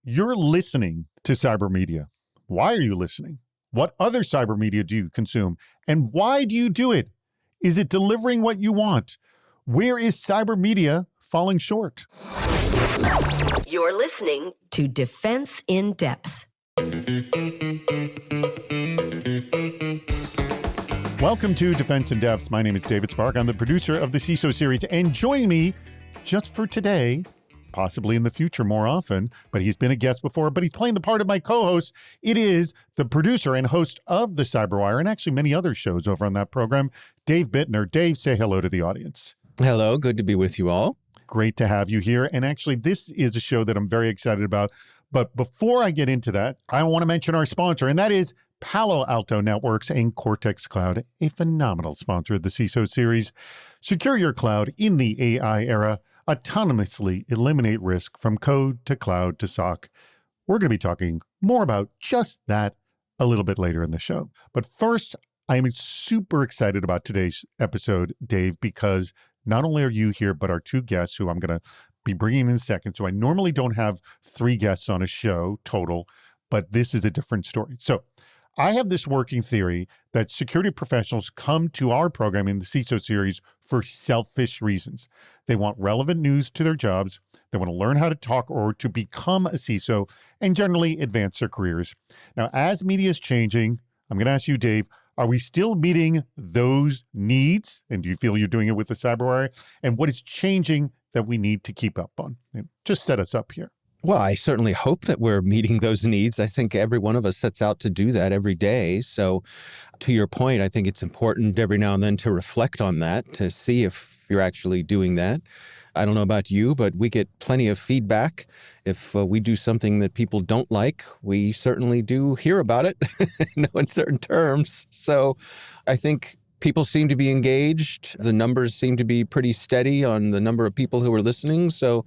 You're listening to cyber media. Why are you listening? What other cyber media do you consume? And why do you do it? Is it delivering what you want? Where is cyber media falling short? You're listening to Defense in Depth. Welcome to Defense in Depth. My name is David Spark. I'm the producer of the CISO series. And joining me just for today, possibly in the future more often, but he's been a guest before, but he's playing the part of my co-host. It is the producer and host of The Cyberwire and actually many other shows over on that program, Dave Bittner. Dave, say hello to the audience. Hello, good to be with you all. Great to have you here. And actually, this is a show that I'm very excited about. But before I get into that, I want to mention our sponsor, and that is Palo Alto Networks and Cortex Cloud, a phenomenal sponsor of the CISO series. Secure your cloud in the AI era. Autonomously eliminate risk from code to cloud to SOC. We're going to be talking more about just that a little bit later in the show. But first, I am super excited about today's episode, Dave, because not only are you here, but our two guests who I'm going to be bringing in a second. So I normally don't have three guests on a show total, but this is a different story. So I have this working theory that security professionals come to our program in the CISO series for selfish reasons. They want relevant news to their jobs. They want to learn how to talk or to become a CISO and generally advance their careers. Now, as media is changing, I'm going to ask you, Dave, are we still meeting those needs? And do you feel you're doing it with the Cyberwire? And what is changing that we need to keep up on? And just set us up here. Well, I certainly hope that we're meeting those needs. I think every one of us sets out to do that every day. So to your point, I think it's important every now and then to reflect on that, to see if you're actually doing that. I don't know about you, but we get plenty of feedback. If we do something that people don't like, we certainly do hear about it in certain terms. So I think people seem to be engaged. The numbers seem to be pretty steady on the number of people who are listening. So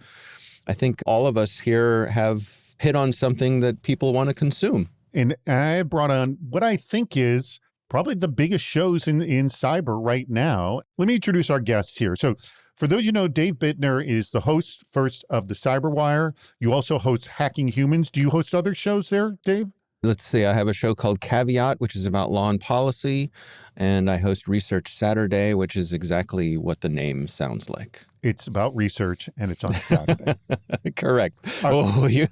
I think all of us here have hit on something that people want to consume. And I brought on what I think is probably the biggest shows in cyber right now. Let me introduce our guests here. So for those you know, Dave Bittner is the host first of the Cyberwire. You also host Hacking Humans. Do you host other shows there, Dave? Let's see, I have a show called Caveat, which is about law and policy, and I host Research Saturday, which is exactly what the name sounds like. It's about research, and it's on Saturday. Correct. Oh, you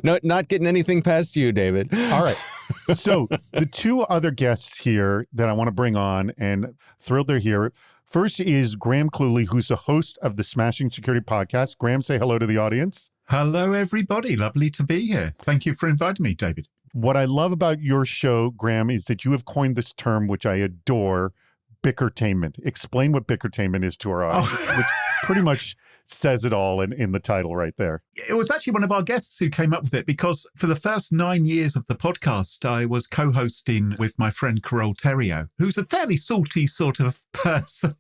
not getting anything past you, David. All right. So the two other guests here that I want to bring on, and thrilled they're here. First is Graham Cluley, who's the host of the Smashing Security podcast. Graham, say hello to the audience. Hello, everybody. Lovely to be here. Thank you for inviting me, David. What I love about your show, Graham, is that you have coined this term, which I adore, bickertainment. Explain what bickertainment is to our audience, which pretty much says it all in the title right there. It was actually one of our guests who came up with it because for the first 9 years of the podcast, I was co-hosting with my friend Carole Theriault, who's a fairly salty sort of person.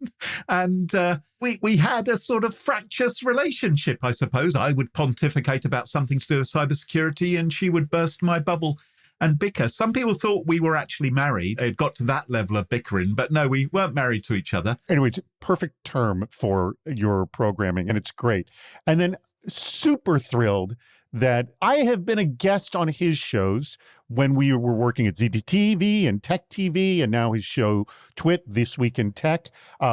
And we had a sort of fractious relationship, I suppose. I would pontificate about something to do with cybersecurity and she would burst my bubble and bicker. Some people thought we were actually married. It got to that level of bickering, but no, we weren't married to each other. Anyway, it's a perfect term for your programming, and it's great. And then super thrilled that I have been a guest on his shows when we were working at ZDTV and Tech TV, and now his show Twit, This Week in Tech,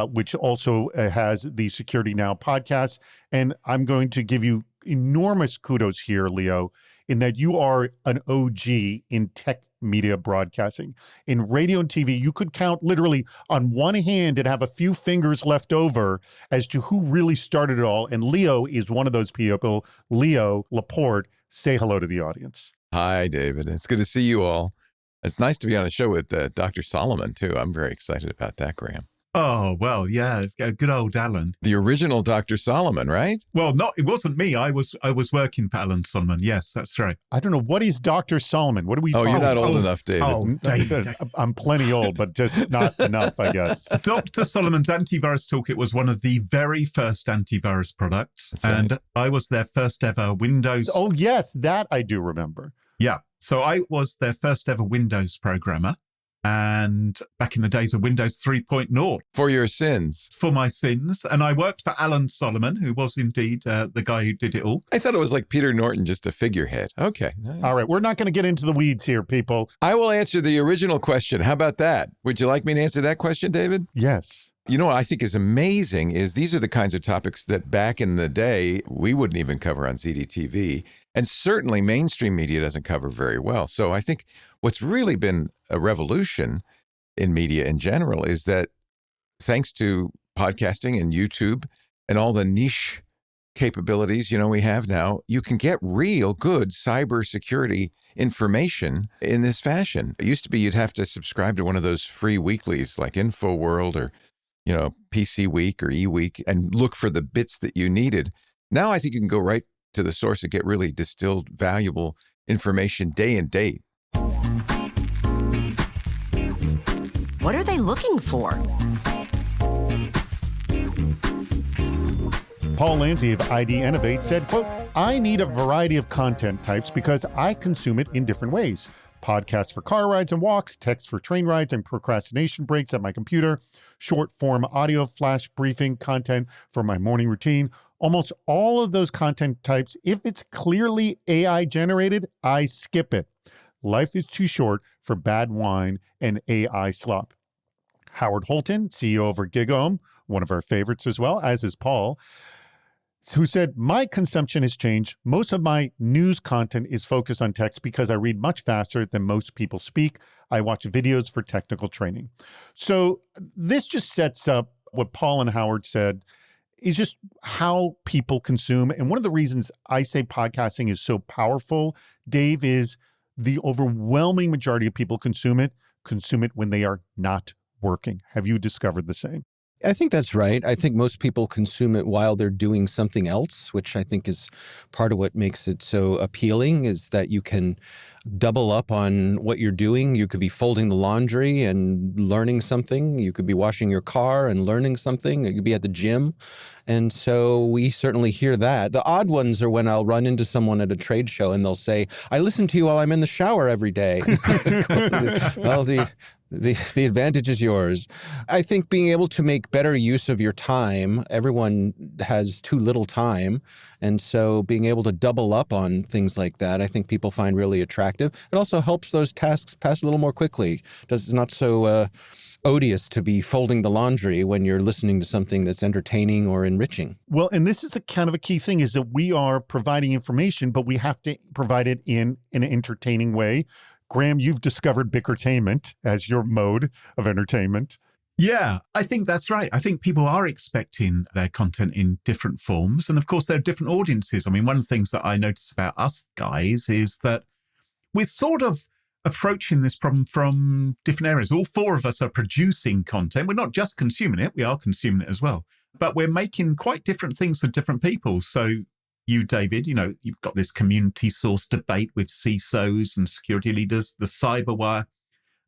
which also has the Security Now podcast. And I'm going to give you enormous kudos here, Leo, in that you are an OG in tech media broadcasting. In radio and TV, you could count literally on one hand and have a few fingers left over as to who really started it all. And Leo is one of those people. Leo Laporte, say hello to the audience. Hi, David. It's good to see you all. It's nice to be on a show with Dr. Solomon, too. I'm very excited about that, Graham. Oh, well, yeah, good old Alan. The original Dr. Solomon, right? Well, it wasn't me. I was working for Alan Solomon. Yes, that's right. I don't know. What is Dr. Solomon? What are we talking about? Oh, you're not old enough, David. Oh, David. I'm plenty old, but just not enough, I guess. Dr. Solomon's Antivirus Toolkit was one of the very first antivirus products. That's right. And I was their first ever Windows. Oh, yes, that I do remember. Yeah. So I was their first ever Windows programmer. and back in the days of Windows 3.0 For your sins. for my sins. And I worked for Alan Solomon, who was indeed the guy who did it all. I thought it was like Peter Norton, just a figurehead. Okay. All right, we're not going to get into the weeds here, people. I will answer the original question. How about that? Would you like me to answer that question, David? Yes. You know what I think is amazing is these are the kinds of topics that back in the day, we wouldn't even cover on ZDTV. And certainly mainstream media doesn't cover very well. So I think what's really been a revolution in media in general is that thanks to podcasting and YouTube and all the niche capabilities, we have now, you can get real good cybersecurity information in this fashion. It used to be you'd have to subscribe to one of those free weeklies like InfoWorld or PC Week or eWeek and look for the bits that you needed. Now I think you can go right to the source and get really distilled, valuable information day and date. What are they looking for? Paul Lanzi of ID Innovate said, quote, I need a variety of content types because I consume it in different ways. Podcasts for car rides and walks, text for train rides and procrastination breaks at my computer, short form audio flash briefing content for my morning routine. Almost all of those content types, if it's clearly AI generated, I skip it. Life is too short for bad wine and AI slop. Howard Holton, CEO over GigHome, one of our favorites as well, as is Paul, who said, my consumption has changed. Most of my news content is focused on text because I read much faster than most people speak. I watch videos for technical training. So this just sets up what Paul and Howard said is just how people consume. And one of the reasons I say podcasting is so powerful, Dave, is the overwhelming majority of people consume it when they are not working. Have you discovered the same? I think that's right. I think most people consume it while they're doing something else, which I think is part of what makes it so appealing, is that you can double up on what you're doing. You could be folding the laundry and learning something. You could be washing your car and learning something. You could be at the gym. And so we certainly hear that. The odd ones are when I'll run into someone at a trade show and they'll say, I listen to you while I'm in the shower every day. Well, the advantage is yours. I think being able to make better use of your time, everyone has too little time. And so being able to double up on things like that, I think people find really attractive. It also helps those tasks pass a little more quickly. It's not so odious to be folding the laundry when you're listening to something that's entertaining or enriching. Well, and this is a kind of a key thing, is that we are providing information, but we have to provide it in an entertaining way. Graham, you've discovered Bickertainment as your mode of entertainment. Yeah, I think that's right. I think people are expecting their content in different forms. And of course, there are different audiences. I mean, one of the things that I notice about us guys is that we're sort of approaching this problem from different areas. All four of us are producing content. We're not just consuming it. We are consuming it as well. But we're making quite different things for different people. So you, David, you've got this community source debate with CISOs and security leaders, the Cyberwire,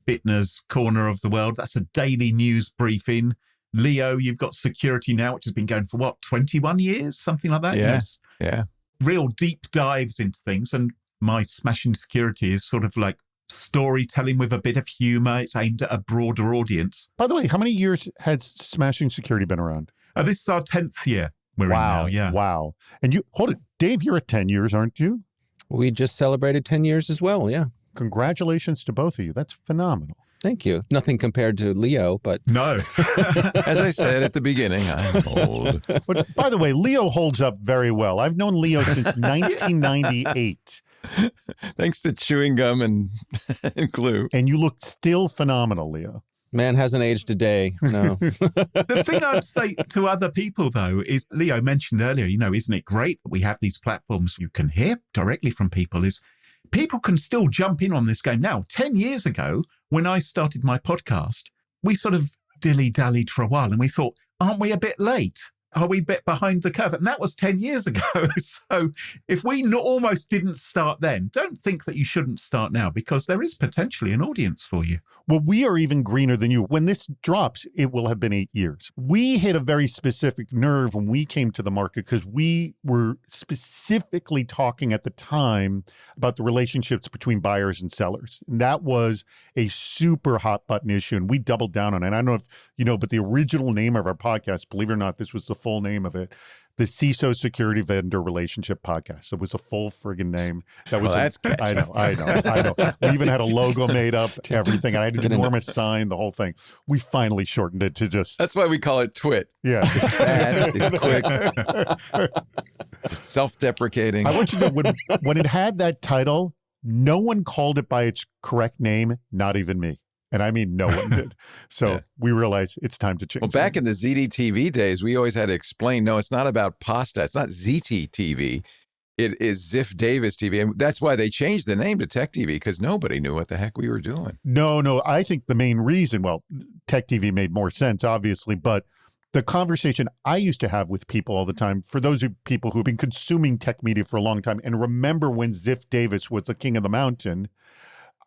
Bittner's Corner of the World. That's a daily news briefing. Leo, you've got Security Now, which has been going for 21 years, something like that? Yes. Yeah. Real deep dives into things. And my Smashing Security is sort of like storytelling with a bit of humor. It's aimed at a broader audience. By the way, how many years has Smashing Security been around? This is our 10th year. We're in now, yeah. Wow. And you, hold it, Dave, you're at 10 years, aren't you? We just celebrated 10 years as well, yeah. Congratulations to both of you. That's phenomenal. Thank you. Nothing compared to Leo, but... No. As I said at the beginning, I'm old. But by the way, Leo holds up very well. I've known Leo since 1998. Thanks to chewing gum and glue. And you look still phenomenal, Leo. Man hasn't aged a day, no. The thing I'd say to other people, though, is Leo mentioned earlier, isn't it great that we have these platforms you can hear directly from people, is people can still jump in on this game now. 10 years ago, when I started my podcast, we sort of dilly-dallied for a while and we thought, aren't we a bit late? are we a bit behind the curve? And that was 10 years ago. So if we almost didn't start then, don't think that you shouldn't start now, because there is potentially an audience for you. Well, we are even greener than you. When this drops, it will have been 8 years. We hit a very specific nerve when we came to the market because we were specifically talking at the time about the relationships between buyers and sellers. And that was a super hot button issue, and we doubled down on it. And I don't know if you know, but the original name of our podcast, believe it or not, this was the full name of it, the CISO Security Vendor Relationship Podcast. It was a full friggin' name. That was that's catchy. I know. We even had a logo made up, everything. I had an enormous sign, the whole thing. We finally shortened it to just... That's why we call it Twit. Yeah. It's quick. It's self-deprecating. I want you to know, when it had that title, no one called it by its correct name, not even me. And I mean, no one did. So we realized it's time to change. Well, back in the ZDTV days, we always had to explain, no, it's not about pasta. It's not ZTTV. It is Ziff Davis TV. And that's why they changed the name to Tech TV, because nobody knew what the heck we were doing. No. I think the main reason, well, Tech TV made more sense, obviously, but the conversation I used to have with people all the time, for those people who've been consuming tech media for a long time and remember when Ziff Davis was the king of the mountain,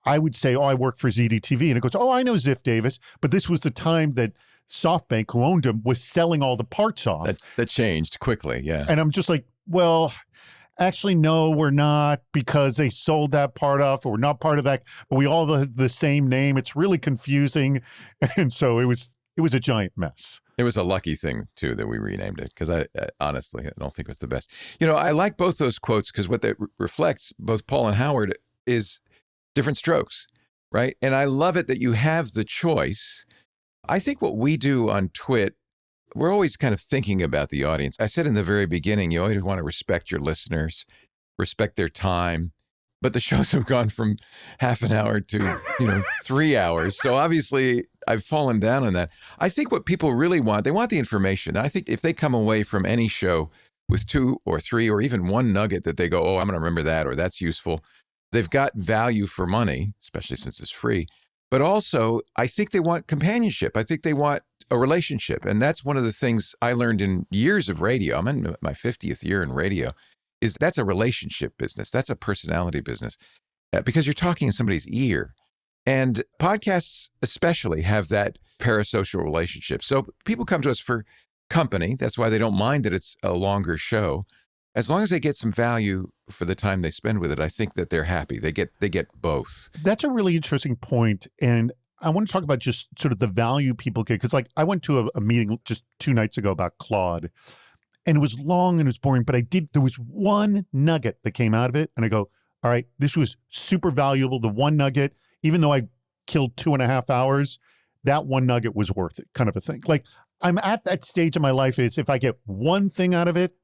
I would say, I work for ZDTV. And it goes, I know Ziff Davis. But this was the time that SoftBank, who owned him, was selling all the parts off. That changed quickly, yeah. And I'm just like, well, actually, no, we're not, because they sold that part off, or we're not part of that. But we all have the same name. It's really confusing. And so it was a giant mess. It was a lucky thing, too, that we renamed it, because I honestly, I don't think it was the best. You know, I like both those quotes because what that reflects, both Paul and Howard, is different strokes, right? And I love it that you have the choice. I think what we do on Twit, we're always kind of thinking about the audience. I said in the very beginning, you always want to respect your listeners, respect their time. But the shows have gone from half an hour to, 3 hours. So obviously I've fallen down on that. I think what people really want, they want the information. I think if they come away from any show with 2 or 3 or even one nugget that they go, I'm going to remember that, or that's useful, they've got value for money, especially since it's free. But also, I think they want companionship. I think they want a relationship. And that's one of the things I learned in years of radio. I'm in my 50th year in radio. Is that's a relationship business. That's a personality business, because you're talking in somebody's ear. And podcasts especially have that parasocial relationship. So people come to us for company. That's why they don't mind that it's a longer show. As long as they get some value for the time they spend with it, I think that they're happy. They get both. That's a really interesting point. And I want to talk about just sort of the value people get. Because I went to a meeting just 2 nights ago about Claude. And it was long and it was boring, but there was one nugget that came out of it. And I go, all right, this was super valuable. The one nugget, even though I killed 2.5 hours, that one nugget was worth it, kind of a thing. Like, I'm at that stage in my life. It's if I get one thing out of it,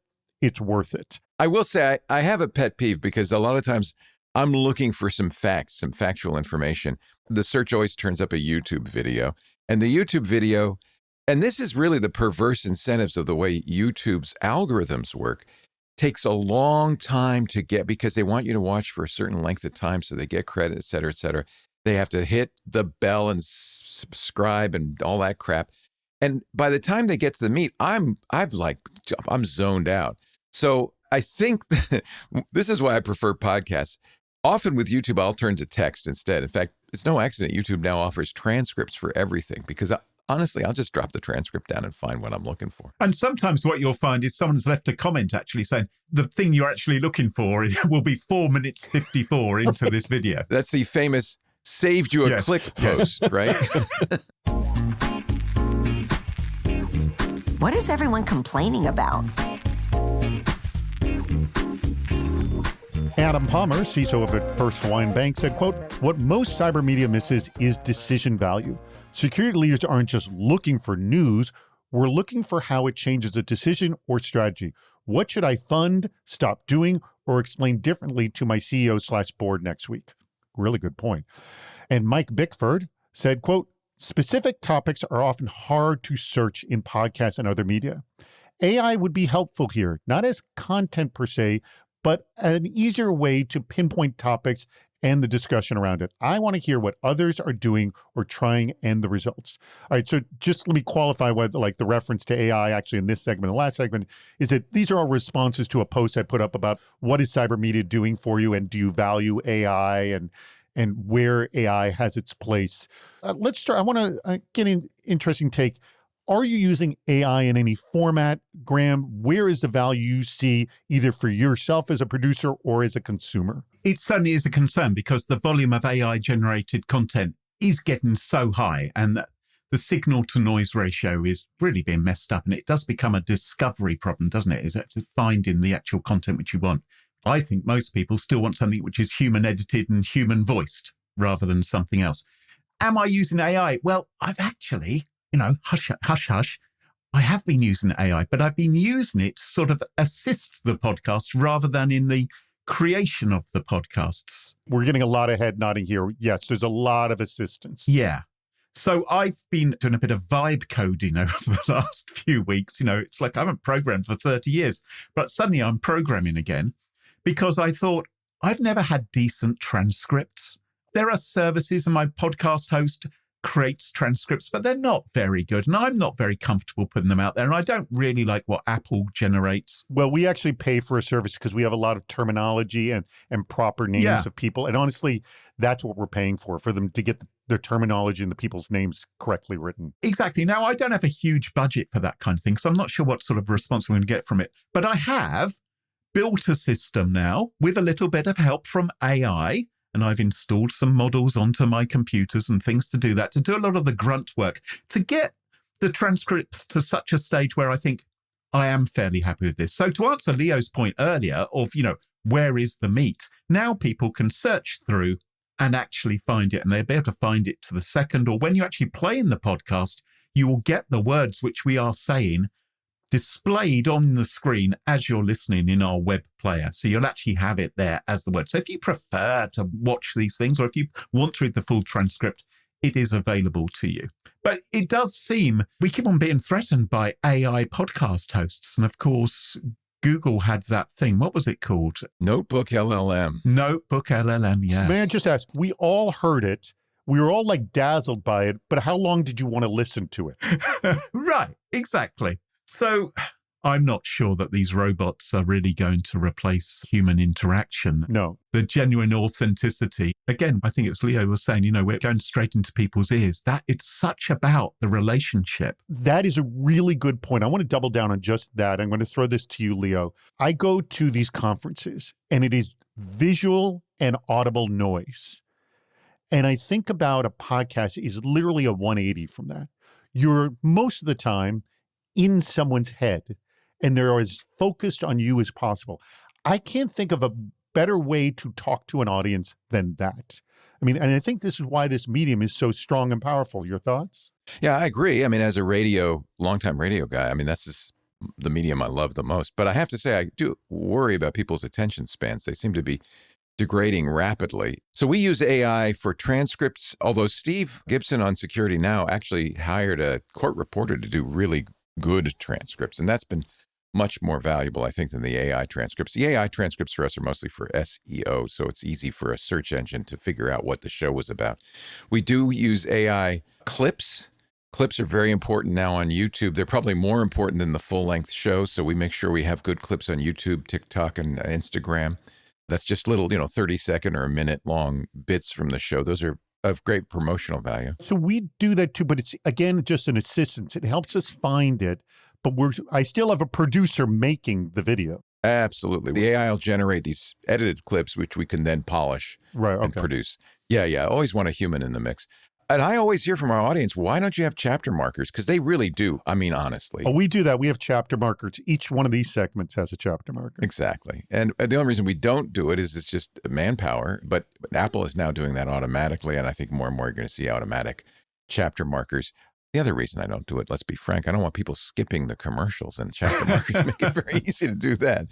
it's worth it. I will say I have a pet peeve, because a lot of times I'm looking for some facts, some factual information. The search always turns up a YouTube video, and the YouTube video, and this is really the perverse incentives of the way YouTube's algorithms work, takes a long time to get, because they want you to watch for a certain length of time so they get credit, et cetera, et cetera. They have to hit the bell and subscribe and all that crap. And by the time they get to the meat, I'm zoned out. So I think this is why I prefer podcasts. Often with YouTube, I'll turn to text instead. In fact, it's no accident YouTube now offers transcripts for everything, because honestly, I'll just drop the transcript down and find what I'm looking for. And sometimes what you'll find is someone's left a comment actually saying the thing you're actually looking for will be 4 minutes 54 into this video. That's the famous saved you a click post, right? What is everyone complaining about? Adam Palmer, CISO of at First Hawaiian Bank, said, quote, "What most cyber media misses is decision value. Security leaders aren't just looking for news. We're looking for how it changes a decision or strategy. What should I fund, stop doing, or explain differently to my CEO/board next week?" Really good point. And Mike Bickford said, quote, "Specific topics are often hard to search in podcasts and other media. AI would be helpful here, not as content per se, but an easier way to pinpoint topics and the discussion around it. I want to hear what others are doing or trying and the results. All right, so just let me qualify what like the reference to AI actually in this segment, the last segment, is that these are all responses to a post I put up about what is cyber media doing for you and do you value AI and where AI has its place. Let's start. I want to get an interesting take. Are you using AI in any format, Graham? Where is the value you see either for yourself as a producer or as a consumer? It certainly is a concern because the volume of AI-generated content is getting so high, and the signal-to-noise ratio is really being messed up, and it does become a discovery problem, doesn't it? Is it finding the actual content which you want? I think most people still want something which is human-edited and human-voiced rather than something else. Am I using AI? Well, I've actually, hush, hush. I have been using AI, but I've been using it to sort of assist the podcast rather than in the creation of the podcasts. We're getting a lot of head nodding here. Yes, there's a lot of assistance. Yeah. So I've been doing a bit of vibe coding over the last few weeks. It's like I haven't programmed for 30 years, but suddenly I'm programming again because I thought I've never had decent transcripts. There are services and my podcast host creates transcripts, but they're not very good. And I'm not very comfortable putting them out there. And I don't really like what Apple generates. Well, we actually pay for a service because we have a lot of terminology and proper names of people. And honestly, that's what we're paying for them to get their terminology and the people's names correctly written. Exactly. Now, I don't have a huge budget for that kind of thing, so I'm not sure what sort of response I'm going to get from it. But I have built a system now with a little bit of help from AI. And I've installed some models onto my computers and things to do that, to do a lot of the grunt work, to get the transcripts to such a stage where I think I am fairly happy with this. So to answer Leo's point earlier of, where is the meat? Now people can search through and actually find it, and they'll be able to find it to the second, or when you actually play in the podcast, you will get the words which we are saying displayed on the screen as you're listening in our web player. So you'll actually have it there as the word. So if you prefer to watch these things, or if you want to read the full transcript, it is available to you. But it does seem we keep on being threatened by AI podcast hosts. And of course, Google had that thing. What was it called? Notebook LLM. Notebook LLM, yeah. May I just ask, we all heard it. We were all like dazzled by it, but how long did you want to listen to it? Right, exactly. So I'm not sure that these robots are really going to replace human interaction. No. The genuine authenticity. Again, I think it's Leo was saying, we're going straight into people's ears. That it's such about the relationship. That is a really good point. I want to double down on just that. I'm going to throw this to you, Leo. I go to these conferences and it is visual and audible noise. And I think about a podcast is literally a 180 from that. You're most of the time in someone's head, and they're as focused on you as possible. I can't think of a better way to talk to an audience than that. I mean, and I think this is why this medium is so strong and powerful. Your thoughts? Yeah, I agree. I mean, as a longtime radio guy, that's just the medium I love the most. But I have to say, I do worry about people's attention spans. They seem to be degrading rapidly. So we use AI for transcripts, although Steve Gibson on Security Now actually hired a court reporter to do really good transcripts. And that's been much more valuable, I think, than the AI transcripts. The AI transcripts for us are mostly for SEO, so it's easy for a search engine to figure out what the show was about. We do use AI clips. Clips are very important now on YouTube. They're probably more important than the full-length show, so we make sure we have good clips on YouTube, TikTok, and Instagram. That's just little, 30-second or a minute-long bits from the show. Those are of great promotional value. So we do that too, but it's, again, just an assistance. It helps us find it, but I still have a producer making the video. Absolutely. The AI will generate these edited clips, which we can then polish and produce. Yeah. I always want a human in the mix. And I always hear from our audience, why don't you have chapter markers? Because they really do. Honestly. Oh, we do that. We have chapter markers. Each one of these segments has a chapter marker. Exactly. And the only reason we don't do it is it's just manpower. But Apple is now doing that automatically. And I think more and more you're going to see automatic chapter markers. The other reason I don't do it, let's be frank, I don't want people skipping the commercials, and chapter markers make it very easy to do that.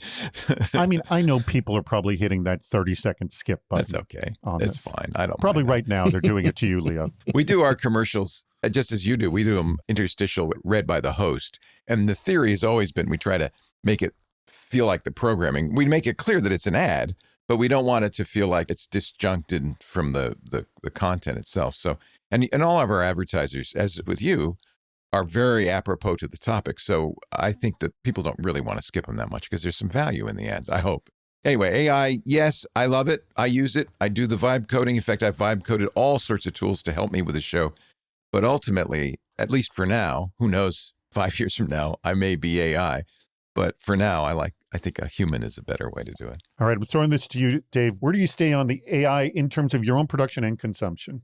I know people are probably hitting that 30-second skip button. That's okay. It's fine. I don't Probably mind right now they're doing it to you, Leo. We do our commercials just as you do. We do them interstitial, read by the host. And the theory has always been we try to make it feel like the programming. We make it clear that it's an ad, but we don't want it to feel like it's disjuncted from the content itself. So, and all of our advertisers, as with you, are very apropos to the topic. So I think that people don't really want to skip them that much because there's some value in the ads, I hope. Anyway, AI, yes, I love it. I use it. I do the vibe coding. In fact, I've vibe coded all sorts of tools to help me with the show. But ultimately, at least for now, who knows, 5 years from now, I may be AI. But for now, I think a human is a better way to do it. All right, I'm throwing this to you, Dave. Where do you stay on the AI in terms of your own production and consumption?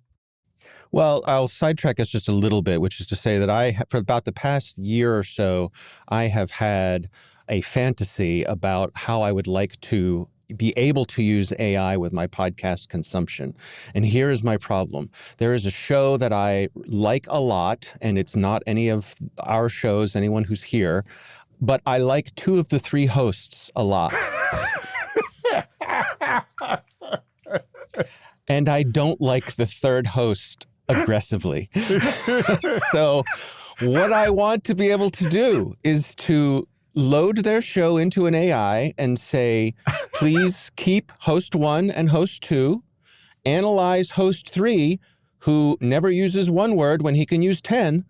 Well, I'll sidetrack us just a little bit, which is to say that for about the past year or so, I have had a fantasy about how I would like to be able to use AI with my podcast consumption. And here is my problem. There is a show that I like a lot, and it's not any of our shows, anyone who's here, but I like 2 of the 3 hosts a lot. And I don't like the 3rd host aggressively. So what I want to be able to do is to load their show into an AI and say, please keep host 1 and host 2, analyze host 3, who never uses 1 word when he can use 10,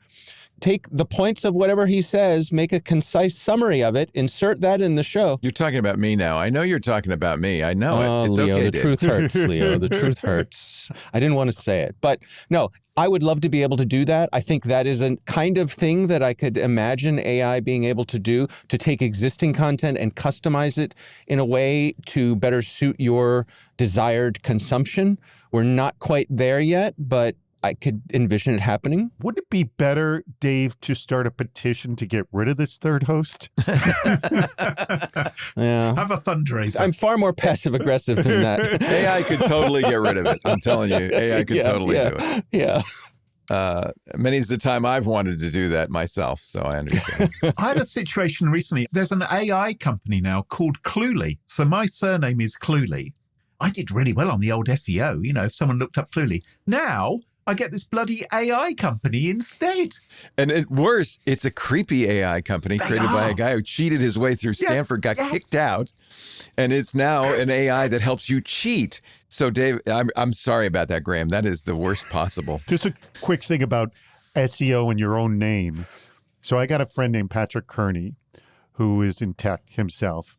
take the points of whatever he says, make a concise summary of it, insert that in the show. You're talking about me now. I know you're talking about me. I know it. It's Leo, okay, the Dave. truth hurts, Leo. The truth hurts. I didn't want to say it. But no, I would love to be able to do that. I think that is a kind of thing that I could imagine AI being able to do, to take existing content and customize it in a way to better suit your desired consumption. We're not quite there yet, but I could envision it happening. Wouldn't it be better, Dave, to start a petition to get rid of this 3rd host? Yeah. Have a fundraiser. I'm far more passive aggressive than that. AI could totally get rid of it. I'm telling you, AI could totally do it. Yeah. Many's the time I've wanted to do that myself, so I understand. I had a situation recently. There's an AI company now called Cluely. So my surname is Cluely. I did really well on the old SEO, if someone looked up Cluely. Now I get this bloody AI company instead. And worse, it's a creepy AI company created by a guy who cheated his way through Stanford, got kicked out, and it's now an AI that helps you cheat. So, Dave, I'm sorry about that, Graham. That is the worst possible. Just a quick thing about SEO and your own name. So I got a friend named Patrick Kearney who is in tech himself.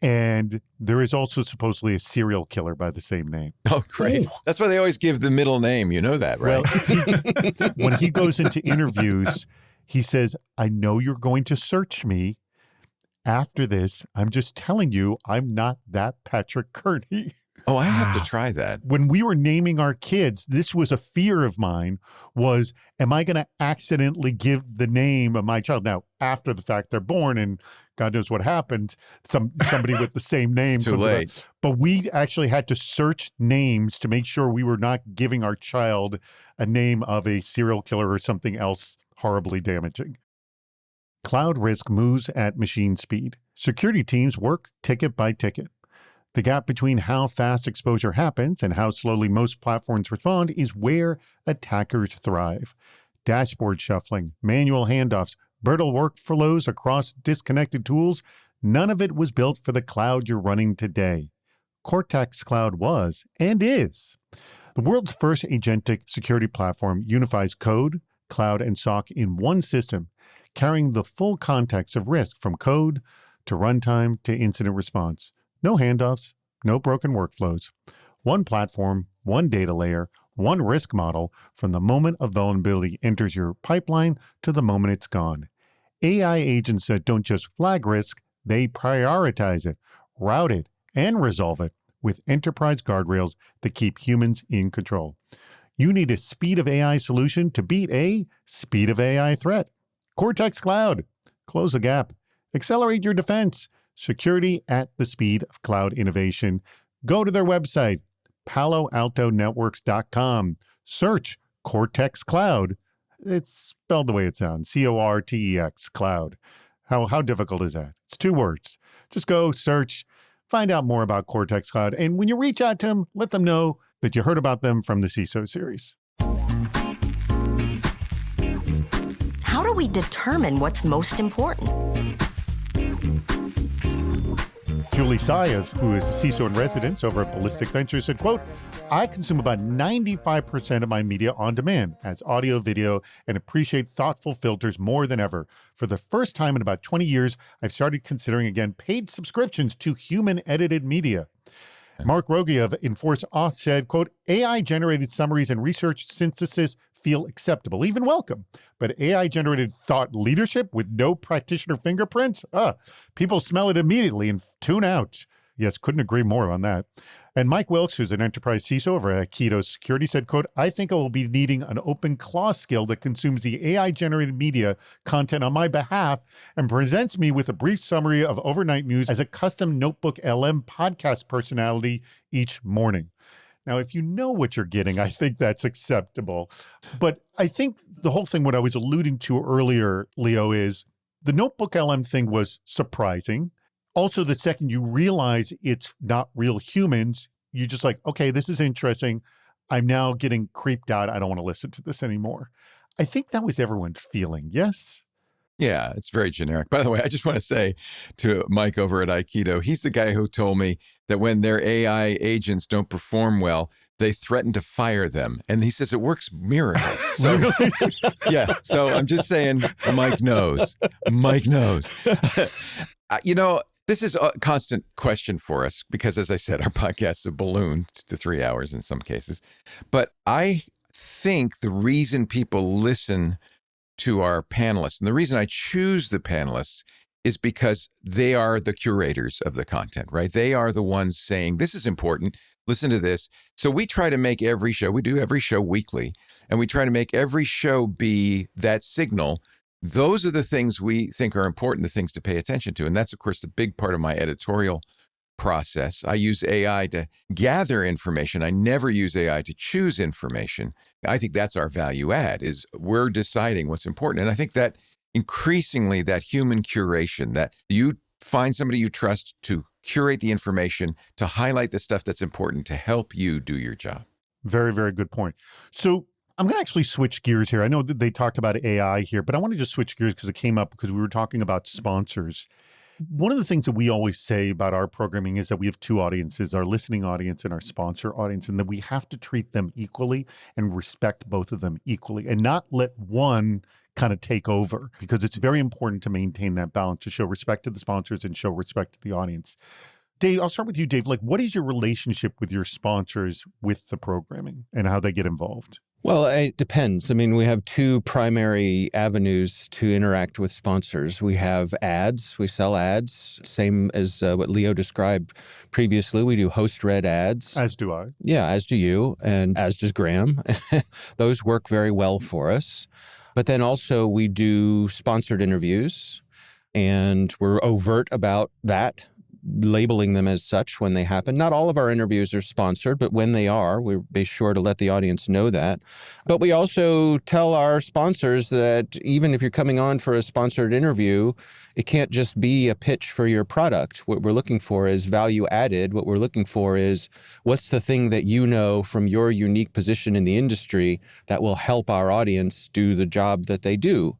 And there is also supposedly a serial killer by the same name. Oh, great. Ooh. That's why they always give the middle name. You know that, right? Well, when he goes into interviews, he says, I know you're going to search me after this. I'm just telling you, I'm not that Patrick Kearney. Oh, I have to try that. When we were naming our kids, this was a fear of mine was, am I going to accidentally give the name of my child? Now, after the fact, they're born and God knows what happened. Somebody with the same name. Too late. But we actually had to search names to make sure we were not giving our child a name of a serial killer or something else horribly damaging. Cloud risk moves at machine speed. Security teams work ticket by ticket. The gap between how fast exposure happens and how slowly most platforms respond is where attackers thrive. Dashboard shuffling, manual handoffs, brittle workflows across disconnected tools, none of it was built for the cloud you're running today. Cortex Cloud was and is. The world's first agentic security platform unifies code, cloud, and SOC in one system, carrying the full context of risk from code to runtime to incident response. No handoffs, no broken workflows. One platform, one data layer, one risk model from the moment a vulnerability enters your pipeline to the moment it's gone. AI agents that don't just flag risk, they prioritize it, route it, and resolve it with enterprise guardrails that keep humans in control. You need a speed of AI solution to beat a speed of AI threat. Cortex Cloud. Close the gap. Accelerate your defense. Security at the speed of cloud innovation. Go to their website, paloaltonetworks.com. Search Cortex Cloud. It's spelled the way it sounds, Cortex Cloud. How difficult is that? It's 2 words. Just go search, find out more about Cortex Cloud, and when you reach out to them, let them know that you heard about them from the CISO series. How do we determine what's most important? Julie Sayevs, who is a CISO in residence over at Ballistic Ventures, said, quote, I consume about 95% of my media on demand as audio, video, and appreciate thoughtful filters more than ever. For the first time in about 20 years, I've started considering again paid subscriptions to human-edited media. Mark Rogie of Enforce Auth said, quote, AI-generated summaries and research synthesis feel acceptable, even welcome. But AI-generated thought leadership with no practitioner fingerprints? People smell it immediately and tune out. Yes, couldn't agree more on that. And Mike Wilkes, who's an enterprise CISO over at Keto Security, said, quote, I think I will be needing an open claw skill that consumes the AI-generated media content on my behalf and presents me with a brief summary of overnight news as a custom Notebook LM podcast personality each morning. Now, if you know what you're getting, I think that's acceptable. But I think the whole thing, what I was alluding to earlier, Leo, is the Notebook LM thing was surprising. Also, the second you realize it's not real humans, you're just like, okay, this is interesting. I'm now getting creeped out. I don't want to listen to this anymore. I think that was everyone's feeling. Yes? Yeah, it's very generic. By the way, I just want to say to Mike over at Aikido, he's the guy who told me that when their AI agents don't perform well, they threaten to fire them. And he says it works miracles. So, yeah, so I'm just saying, Mike knows. Mike knows. This is a constant question for us because, as I said, our podcasts have ballooned to 3 hours in some cases. But I think the reason people listen to our panelists, and the reason I choose the panelists, is because they are the curators of the content, right? They are the ones saying, this is important, listen to this. So we try to make every show, we do every show weekly, and we try to make every show be that signal. Those are the things we think are important, the things to pay attention to. And that's, of course, the big part of my editorial process. I use AI to gather information. I never use AI to choose information. I think that's our value add, is we're deciding what's important. And I think that increasingly that human curation, that you find somebody you trust to curate the information, to highlight the stuff that's important, to help you do your job. Very, very good point. So I'm going to actually switch gears here. I know that they talked about AI here, but I want to just switch gears because it came up because we were talking about sponsors. One of the things that we always say about our programming is that we have two audiences, our listening audience and our sponsor audience, and that we have to treat them equally and respect both of them equally and not let one kind of take over, because it's very important to maintain that balance, to show respect to the sponsors and show respect to the audience. Dave, I'll start with you, Dave. What is your relationship with your sponsors with the programming and how they get involved? Well, it depends. I mean, we have two primary avenues to interact with sponsors. We have ads. We sell ads, same as what Leo described previously. We do host-read ads. As do I. Yeah, as do you, and as does Graham. Those work very well for us. But then also we do sponsored interviews, and we're overt about that, labeling them as such when they happen. Not all of our interviews are sponsored, but when they are, we'll be sure to let the audience know that. But we also tell our sponsors that even if you're coming on for a sponsored interview, it can't just be a pitch for your product. What we're looking for is value added. What we're looking for is what's the thing that you know from your unique position in the industry that will help our audience do the job that they do.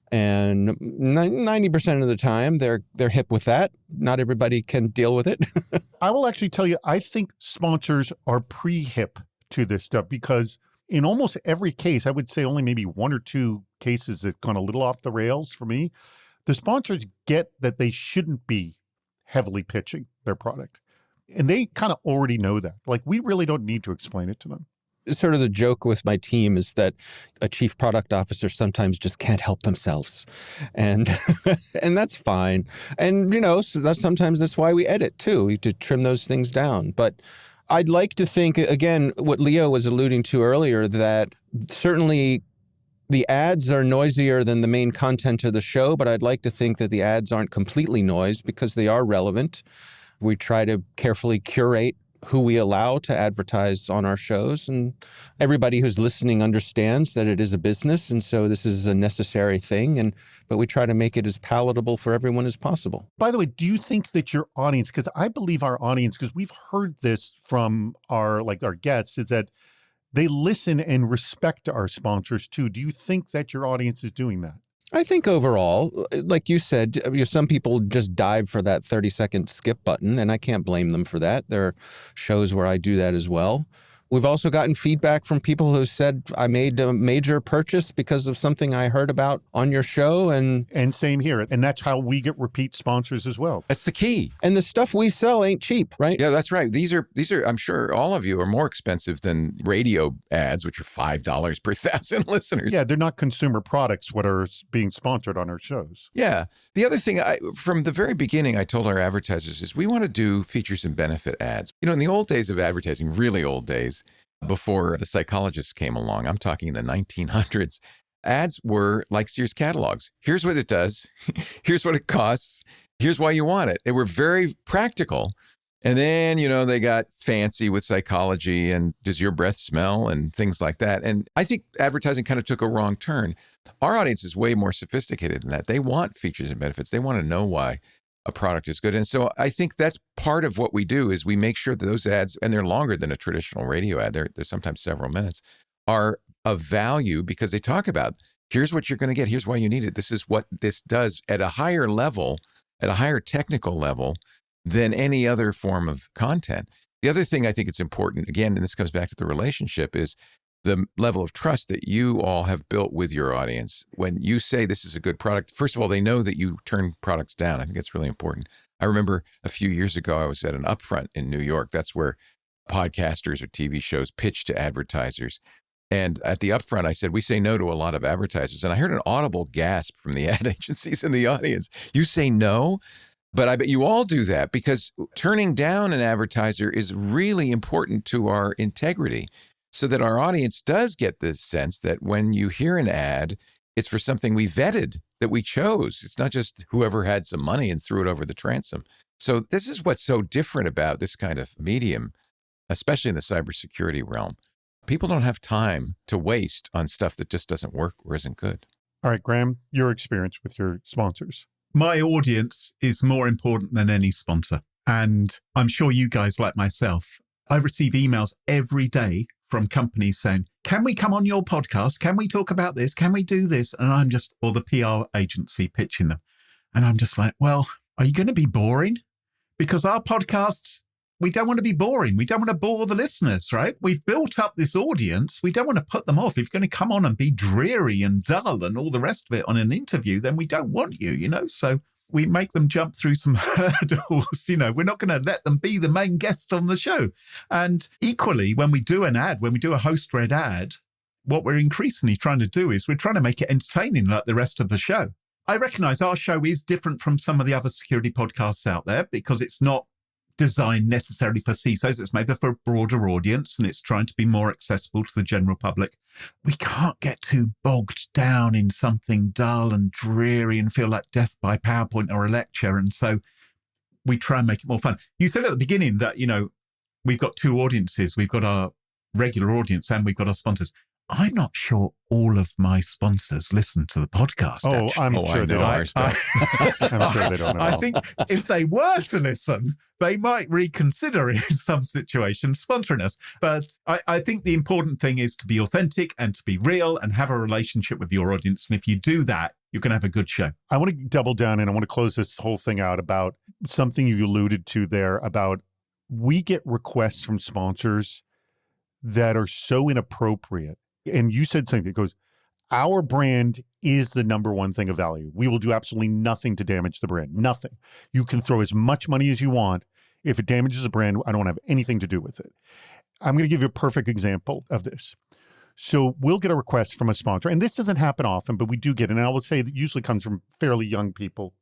And 90% of the time, they're hip with that. Not everybody can deal with it. I will actually tell you, I think sponsors are pre-hip to this stuff because in almost every case, I would say only maybe one or two cases that gone a little off the rails for me, the sponsors get that they shouldn't be heavily pitching their product. And they kind of already know that. We really don't need to explain it to them. Sort of the joke with my team is that a chief product officer sometimes just can't help themselves. And and that's fine. And, so sometimes that's why we edit too, to trim those things down. But I'd like to think, again, what Leo was alluding to earlier, that certainly the ads are noisier than the main content of the show, but I'd like to think that the ads aren't completely noise because they are relevant. We try to carefully curate who we allow to advertise on our shows. And everybody who's listening understands that it is a business. And so this is a necessary thing. But we try to make it as palatable for everyone as possible. By the way, do you think that your audience, because I believe our audience, because we've heard this from our guests, is that they listen and respect our sponsors too. Do you think that your audience is doing that? I think overall, like you said, some people just dive for that 30-second skip button, and I can't blame them for that. There are shows where I do that as well. We've also gotten feedback from people who said, I made a major purchase because of something I heard about on your show. And same here. And that's how we get repeat sponsors as well. That's the key. And the stuff we sell ain't cheap, right? Yeah, that's right. These are, I'm sure all of you are more expensive than radio ads, which are $5 per 1,000 listeners. Yeah, they're not consumer products, what are being sponsored on our shows. Yeah. The other thing, from the very beginning, I told our advertisers is we want to do features and benefit ads. In the old days of advertising, really old days, before the psychologists came along, I'm talking in the 1900s, ads were like Sears catalogs. Here's what it does. Here's what it costs. Here's why you want it. They were very practical. And then, they got fancy with psychology and does your breath smell and things like that. And I think advertising kind of took a wrong turn. Our audience is way more sophisticated than that. They want features and benefits. They want to know why a product is good. And so I think that's part of what we do is we make sure that those ads, and they're longer than a traditional radio ad, they're sometimes several minutes, are of value because they talk about, here's what you're going to get. Here's why you need it. This is what this does at a higher level, at a higher technical level than any other form of content. The other thing I think it's important, again, and this comes back to the relationship, is the level of trust that you all have built with your audience. When you say this is a good product, first of all, they know that you turn products down. I think that's really important. I remember a few years ago, I was at an upfront in New York. That's where podcasters or TV shows pitch to advertisers. And at the upfront, I said, we say no to a lot of advertisers. And I heard an audible gasp from the ad agencies in the audience. You say no? But I bet you all do that because turning down an advertiser is really important to our integrity, so that our audience does get the sense that when you hear an ad, it's for something we vetted, that we chose. It's not just whoever had some money and threw it over the transom. So this is what's so different about this kind of medium, especially in the cybersecurity realm. People don't have time to waste on stuff that just doesn't work or isn't good. All right, Graham, your experience with your sponsors. My audience is more important than any sponsor. And I'm sure you guys, like myself, I receive emails every day from companies saying, can we come on your podcast? Can we talk about this? Can we do this? And I'm just, or the PR agency pitching them. And I'm just like, well, are you going to be boring? Because our podcasts, we don't want to be boring. We don't want to bore the listeners, right? We've built up this audience. We don't want to put them off. If you're going to come on and be dreary and dull and all the rest of it on an interview, then we don't want you, So we make them jump through some hurdles. We're not going to let them be the main guest on the show. And equally, when we do an ad, when we do a host-read ad, what we're increasingly trying to do is we're trying to make it entertaining like the rest of the show. I recognize our show is different from some of the other security podcasts out there because it's not designed necessarily for CISOs. It's maybe for a broader audience and it's trying to be more accessible to the general public. We can't get too bogged down in something dull and dreary and feel like death by PowerPoint or a lecture. And so we try and make it more fun. You said at the beginning that, we've got two audiences. We've got our regular audience and we've got our sponsors. I'm not sure all of my sponsors listen to the podcast. I'm sure they don't. I'm sure they don't. I think if they were to listen, they might reconsider in some situations sponsoring us. But I think the important thing is to be authentic and to be real and have a relationship with your audience. And if you do that, you're going to have a good show. I want to double down and I want to close this whole thing out about something you alluded to there about we get requests from sponsors that are so inappropriate. And you said something that goes, our brand is the number one thing of value. We will do absolutely nothing to damage the brand. Nothing. You can throw as much money as you want. If it damages the brand, I don't have anything to do with it. I'm going to give you a perfect example of this. So we'll get a request from a sponsor, and this doesn't happen often, but we do get it. And I will say that usually comes from fairly young people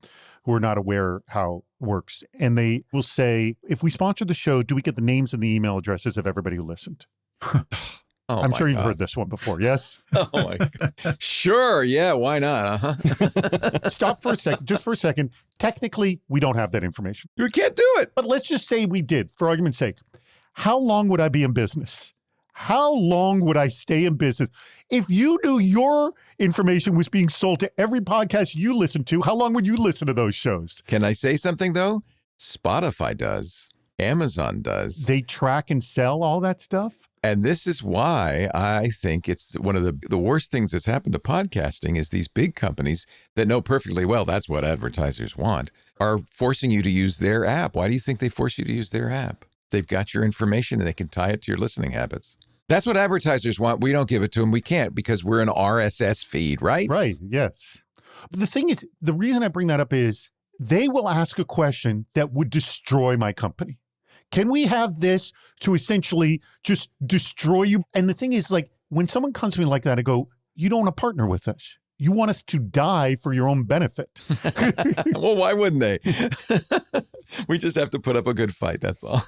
who are not aware how it works. And they will say, if we sponsor the show, do we get the names and the email addresses of everybody who listened? Oh, I'm sure you've heard this one before, yes? Oh, my God. Sure, yeah, why not? Stop for a second, just for a second. Technically, we don't have that information. You can't do it. But let's just say we did, for argument's sake. How long would I be in business? How long would I stay in business? If you knew your information was being sold to every podcast you listen to, how long would you listen to those shows? Can I say something, though? Spotify does. Amazon does. They track and sell all that stuff? And this is why I think it's one of the worst things that's happened to podcasting is these big companies that know perfectly well that's what advertisers want are forcing you to use their app. Why do you think they force you to use their app? They've got your information and they can tie it to your listening habits. That's what advertisers want. We don't give it to them. We can't because we're an RSS feed, right? Right, yes. But the thing is, the reason I bring that up is they will ask a question that would destroy my company. Can we have this to essentially just destroy you? And the thing is, like, when someone comes to me like that, I go, you don't want to partner with us. You want us to die for your own benefit. Well, why wouldn't they? We just have to put up a good fight, that's all.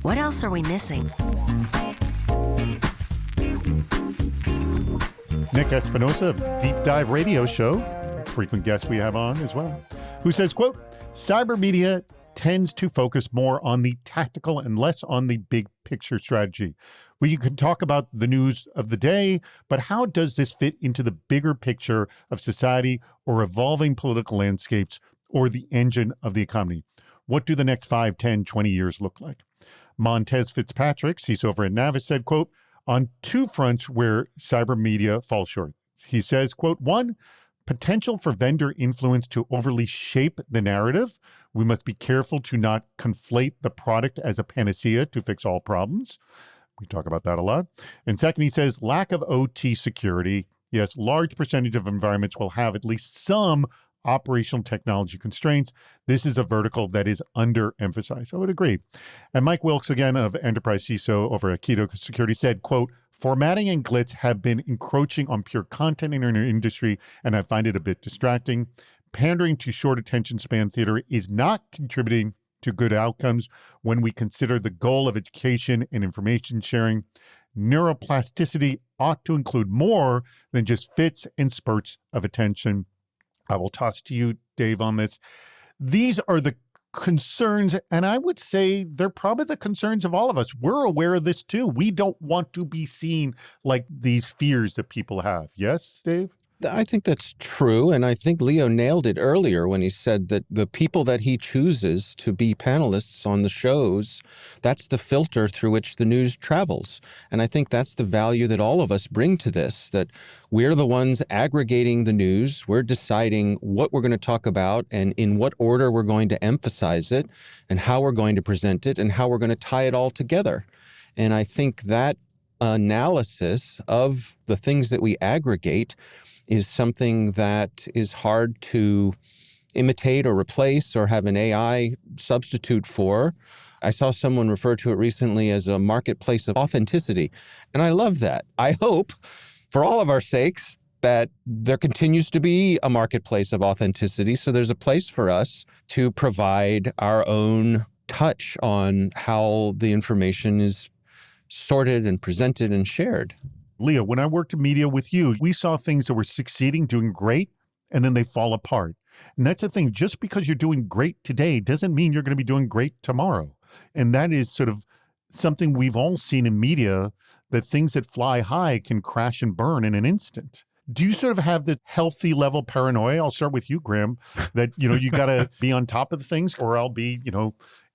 What else are we missing? Nick Espinosa of the Deep Dive Radio Show, frequent guest we have on as well, who says, quote, cyber media tends to focus more on the tactical and less on the big picture strategy. We can talk about the news of the day, but how does this fit into the bigger picture of society or evolving political landscapes or the engine of the economy? What do the next 5, 10, 20 years look like? Montez Fitzpatrick, CISO over at Navis, said, quote, on two fronts where cyber media falls short. He says, quote, one, potential for vendor influence to overly shape the narrative. We must be careful to not conflate the product as a panacea to fix all problems. We talk about that a lot. And second, he says, lack of OT security. Yes, large percentage of environments will have at least some operational technology constraints. This is a vertical that is underemphasized. I would agree. And Mike Wilkes, again, of Enterprise CISO over at Keto Security said, quote, formatting and glitz have been encroaching on pure content in our industry, and I find it a bit distracting. Pandering to short attention span theater is not contributing to good outcomes when we consider the goal of education and information sharing. Neuroplasticity ought to include more than just fits and spurts of attention. I will toss to you, Dave, on this. These are the concerns, and I would say they're probably the concerns of all of us. We're aware of this too. We don't want to be seen like these fears that people have. Yes, Dave? I think that's true, and I think Leo nailed it earlier when he said that the people that he chooses to be panelists on the shows, that's the filter through which the news travels. And I think that's the value that all of us bring to this, that we're the ones aggregating the news, we're deciding what we're going to talk about and in what order we're going to emphasize it and how we're going to present it and how we're going to tie it all together. And I think that analysis of the things that we aggregate is something that is hard to imitate or replace or have an AI substitute for. I saw someone refer to it recently as a marketplace of authenticity, and I love that. I hope, for all of our sakes, that there continues to be a marketplace of authenticity, so there's a place for us to provide our own touch on how the information is sorted and presented and shared. Leo, when I worked in media with you, we saw things that were succeeding, doing great, and then they fall apart. And that's the thing. Just because you're doing great today doesn't mean you're going to be doing great tomorrow. And that is sort of something we've all seen in media, that things that fly high can crash and burn in an instant. Do you sort of have the healthy level paranoia? I'll start with you, Graham, that, you got to be on top of things or I'll be,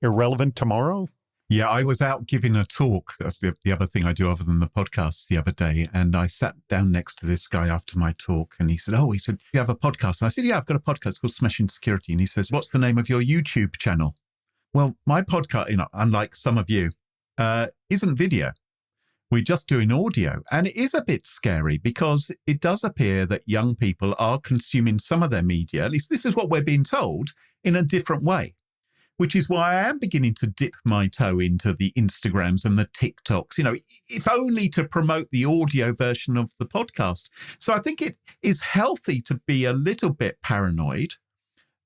irrelevant tomorrow? Yeah, I was out giving a talk. That's the other thing I do other than the podcast the other day. And I sat down next to this guy after my talk and he said, you have a podcast? And I said, yeah, I've got a podcast called Smashing Security. And he says, what's the name of your YouTube channel? Well, my podcast, unlike some of you, isn't video. We're just doing audio. And it is a bit scary because it does appear that young people are consuming some of their media, at least this is what we're being told, in a different way. Which is why I am beginning to dip my toe into the Instagrams and the TikToks, if only to promote the audio version of the podcast. So I think it is healthy to be a little bit paranoid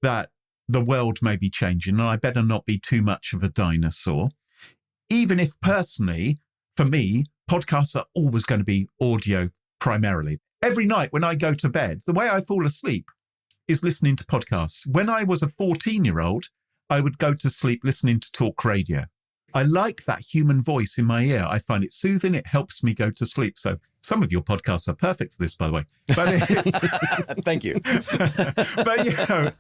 that the world may be changing and I better not be too much of a dinosaur. Even if personally, for me, podcasts are always going to be audio primarily. Every night when I go to bed, the way I fall asleep is listening to podcasts. When I was a 14-year-old, I would go to sleep listening to talk radio. I like that human voice in my ear. I find it soothing. It helps me go to sleep. So Some of your podcasts are perfect for this, by the way. But Thank you.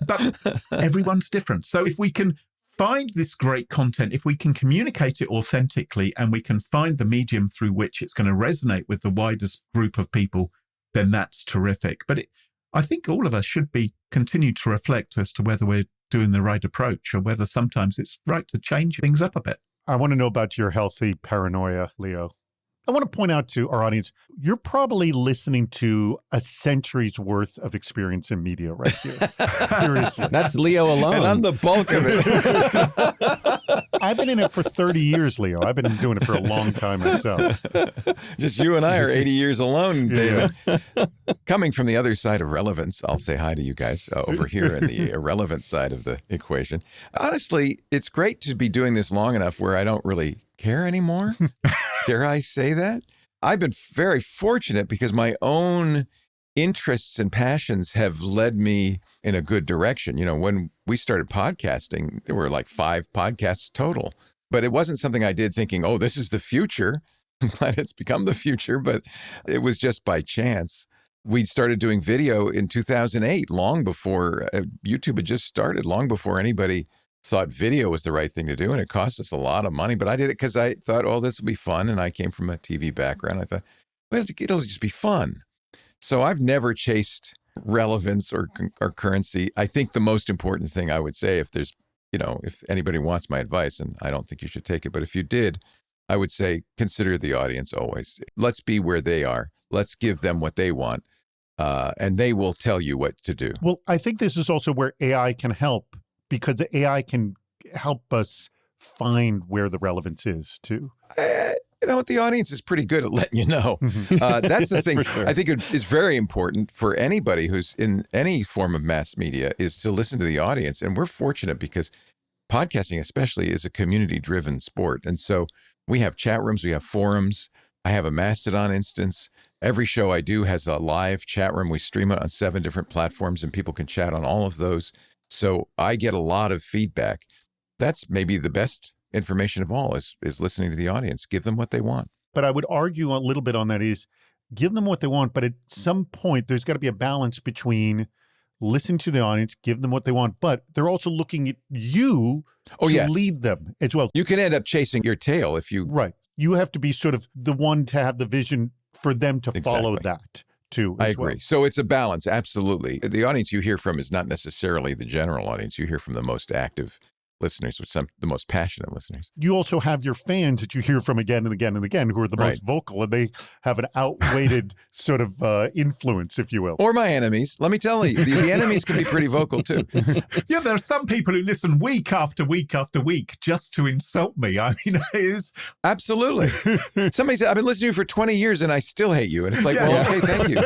but everyone's different. So if we can find this great content, if we can communicate it authentically, and we can find the medium through which it's going to resonate with the widest group of people, then that's terrific. But I think all of us should continue to reflect as to whether we're doing the right approach or whether sometimes it's right to change things up a bit. I want to know about your healthy paranoia, Leo. I want to point out to our audience, you're probably listening to a century's worth of experience in media right here. Seriously. That's Leo alone. And I'm the bulk of it. I've been in it for 30 years, Leo. I've been doing it for a long time myself. Just you and I are 80 years alone, David. Yeah. Coming from the other side of relevance, I'll say hi to you guys over here in the irrelevant side of the equation. Honestly, it's great to be doing this long enough where I don't really care anymore. Dare I say that? I've been very fortunate because my own interests and passions have led me in a good direction. You know, when we started podcasting, there were like 5 podcasts total, but it wasn't something I did thinking, oh, this is the future. I'm glad it's become the future, but it was just by chance. We started doing video in 2008, long before YouTube had just started, long before anybody thought video was the right thing to do. And it cost us a lot of money, but I did it because I thought, oh, this will be fun. And I came from a TV background. I thought, well, it'll just be fun. So I've never chased relevance or currency. I think the most important thing I would say, if there's, if anybody wants my advice, and I don't think you should take it, but if you did, I would say, consider the audience always. Let's be where they are. Let's give them what they want. And they will tell you what to do. Well, I think this is also where AI can help, because the AI can help us find where the relevance is too. The audience is pretty good at letting you know. That's the thing. Sure. I think it is very important for anybody who's in any form of mass media is to listen to the audience. And we're fortunate because podcasting especially is a community-driven sport. And so we have chat rooms, we have forums. I have a Mastodon instance. Every show I do has a live chat room. We stream it on 7 different platforms and people can chat on all of those. So I get a lot of feedback. That's maybe the best information of all is listening to the audience. Give them what they want. But I would argue a little bit on that is give them what they want. But at some point, there's got to be a balance between listen to the audience, give them what they want, but they're also looking at you to lead them as well. You can end up chasing your tail if you... Right. You have to be sort of the one to have the vision for them to follow that too. I agree. Well. So it's a balance. Absolutely. The audience you hear from is not necessarily the general audience. You hear from the most active listeners, with the most passionate listeners. You also have your fans that you hear from again and again and again, who are the most vocal, and they have an outweighted sort of influence, if you will. Or my enemies. Let me tell you, the enemies can be pretty vocal too. Yeah, there are some people who listen week after week after week just to insult me. I mean, it is... Absolutely. Somebody said, I've been listening to you for 20 years and I still hate you. And it's like, okay, thank you.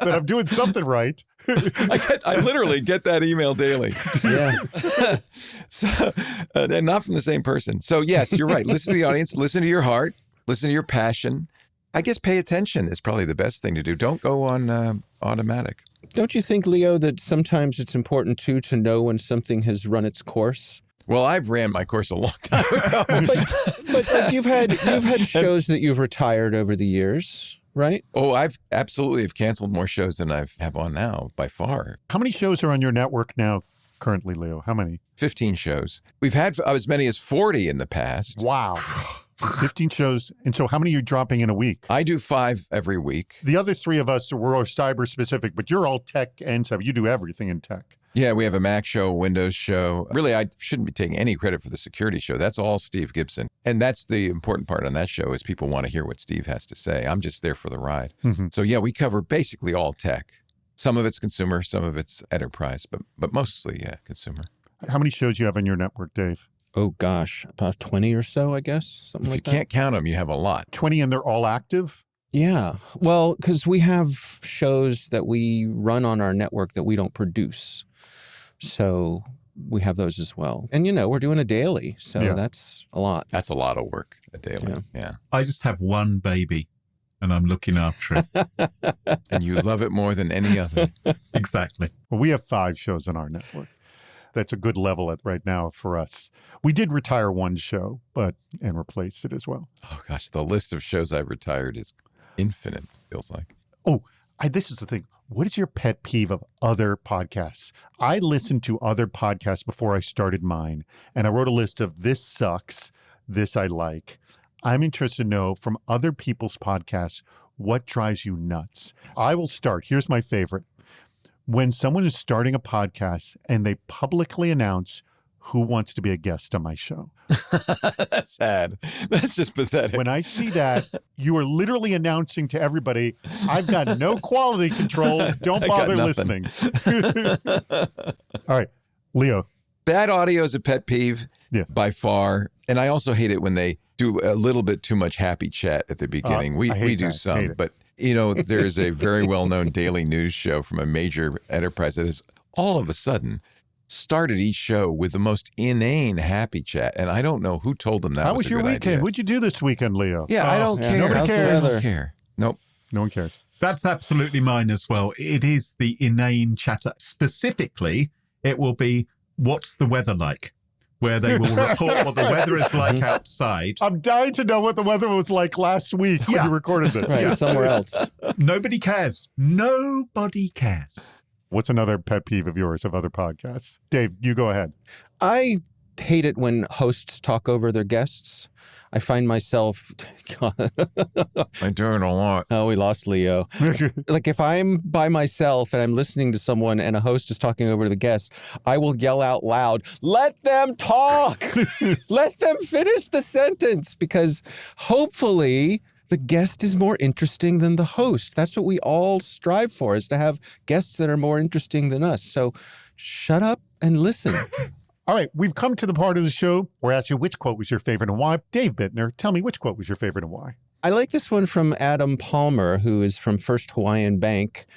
But I'm doing something right. I literally get that email daily. Yeah. So, and not from the same person. So yes, you're right. Listen to the audience, listen to your heart, listen to your passion. I guess pay attention is probably the best thing to do. Don't go on automatic. Don't you think, Leo, that sometimes it's important too to know when something has run its course? Well, I've ran my course a long time ago. but you've had shows that you've retired over the years. Right? Oh, I've absolutely canceled more shows than I have on now, by far. How many shows are on your network now currently, Leo? How many? 15 shows. We've had as many as 40 in the past. Wow. 15 shows. And so how many are you dropping in a week? I do 5 every week. The other 3 of us were cyber specific, but you're all tech and cyber. You do everything in tech. Yeah, we have a Mac show, a Windows show. Really, I shouldn't be taking any credit for the security show. That's all Steve Gibson. And that's the important part on that show is people want to hear what Steve has to say. I'm just there for the ride. Mm-hmm. So yeah, we cover basically all tech. Some of it's consumer, some of it's enterprise, but mostly, consumer. How many shows do you have on your network, Dave? Oh, gosh, about 20 or so, I guess, something like that. If you can't count them, you have a lot. 20 and they're all active? Yeah. Well, because we have shows that we run on our network that we don't produce. So we have those as well. And, we're doing a daily. So that's a lot. That's a lot of work, a daily. Yeah. I just have one baby and I'm looking after it. And you love it more than any other. Exactly. Well, we have 5 shows on our network. That's a good level at right now for us. We did retire one show, and replace it as well. Oh, gosh, the list of shows I've retired is infinite, feels like. Oh, this is the thing. What is your pet peeve of other podcasts? I listened to other podcasts before I started mine, and I wrote a list of this sucks, this I like. I'm interested to know from other people's podcasts, what drives you nuts? I will start. Here's my favorite. When someone is starting a podcast and they publicly announce who wants to be a guest on my show. That's sad. That's just pathetic. When I see that, you are literally announcing to everybody, I've got no quality control. Don't bother listening. All right, Leo. Bad audio is a pet peeve by far. And I also hate it when they do a little bit too much happy chat at the beginning. We do some, but there's a very well-known daily news show from a major enterprise that has all of a sudden started each show with the most inane happy chat. And I don't know who told them that. How was your weekend? Idea. What'd you do this weekend, Leo? Yeah, I don't care. Nobody cares. I don't care. Nope. No one cares. That's absolutely mine as well. It is the inane chatter. Specifically, it will be, what's the weather like? Where they will report what the weather is like outside. I'm dying to know what the weather was like last week when you recorded this. Right, somewhere else. Nobody cares. Nobody cares. What's another pet peeve of yours of other podcasts? Dave, you go ahead. I hate it when hosts talk over their guests. I find myself... I do it a lot. Oh, we lost Leo. Like if I'm by myself and I'm listening to someone and a host is talking over to the guest, I will yell out loud, let them talk! Let them finish the sentence, because hopefully the guest is more interesting than the host. That's what we all strive for, is to have guests that are more interesting than us. So shut up and listen. All right, we've come to the part of the show where I ask you which quote was your favorite and why. Dave Bittner, tell me which quote was your favorite and why. I like this one from Adam Palmer, who is from First Hawaiian Bank.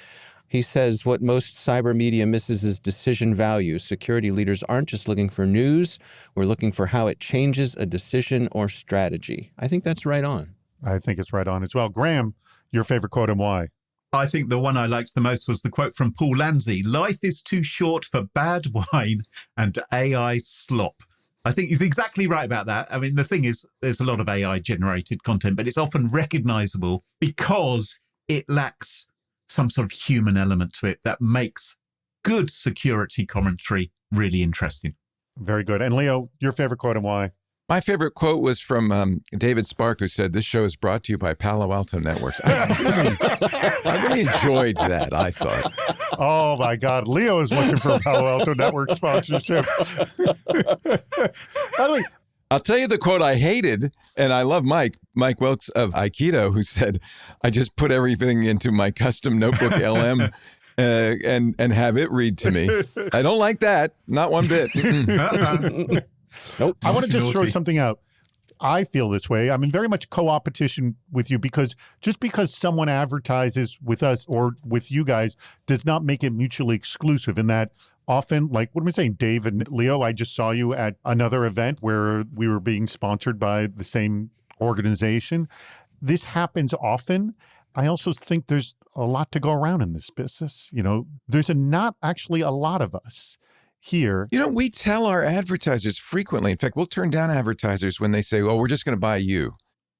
He says, what most cyber media misses is decision value. Security leaders aren't just looking for news. We're looking for how it changes a decision or strategy. I think that's right on. I think it's right on as well. Graham, your favorite quote and why? I think the one I liked the most was the quote from Paul Lanzi. Life is too short for bad wine and AI slop. I think he's exactly right about that. I mean, the thing is, there's a lot of AI generated content, but it's often recognizable because it lacks some sort of human element to it that makes good security commentary really interesting. Very good. And Leo, your favorite quote and why? My favorite quote was from David Spark, who said, this show is brought to you by Palo Alto Networks. I really enjoyed that, I thought. Oh, my God. Leo is looking for Palo Alto Network sponsorship. By the way, I'll tell you the quote I hated, and I love Mike Wilkes of Aikido, who said, I just put everything into my custom notebook LM and have it read to me. I don't like that. Not one bit. Nope. I want to just throw something out. I feel this way. I'm in very much co-opetition with you, because just because someone advertises with us or with you guys does not make it mutually exclusive, in that often, like, what am I saying, Dave and Leo, I just saw you at another event where we were being sponsored by the same organization. This happens often. I also think there's a lot to go around in this business. There's not actually a lot of us here. We tell our advertisers frequently. In fact, we'll turn down advertisers when they say, oh, we're just going to buy you.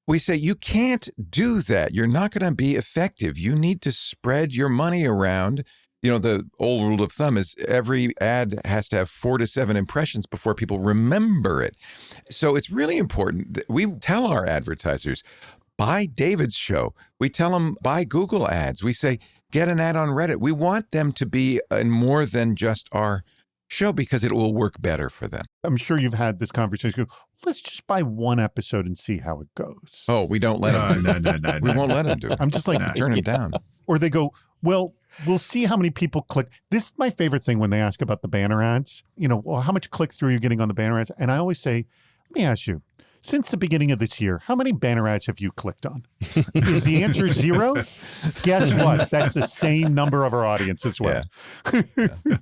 We say, you can't do that. You're not going to be effective. You need to spread your money around. The old rule of thumb is every ad has to have 4 to 7 impressions before people remember it. So it's really important that we tell our advertisers, buy David's show. We tell them, buy Google ads. We say, get an ad on Reddit. We want them to be in more than just our show, because it will work better for them. I'm sure you've had this conversation. Let's just buy one episode and see how it goes. Oh, we don't let them. No. We won't let them do it. I'm just like, turn them down. Or they go, well, we'll see how many people click. This is my favorite thing when they ask about the banner ads. Well, how much click through are you getting on the banner ads? And I always say, let me ask you, since the beginning of this year, how many banner ads have you clicked on? Is the answer 0? Guess what? That's the same number of our audience as well. Yeah.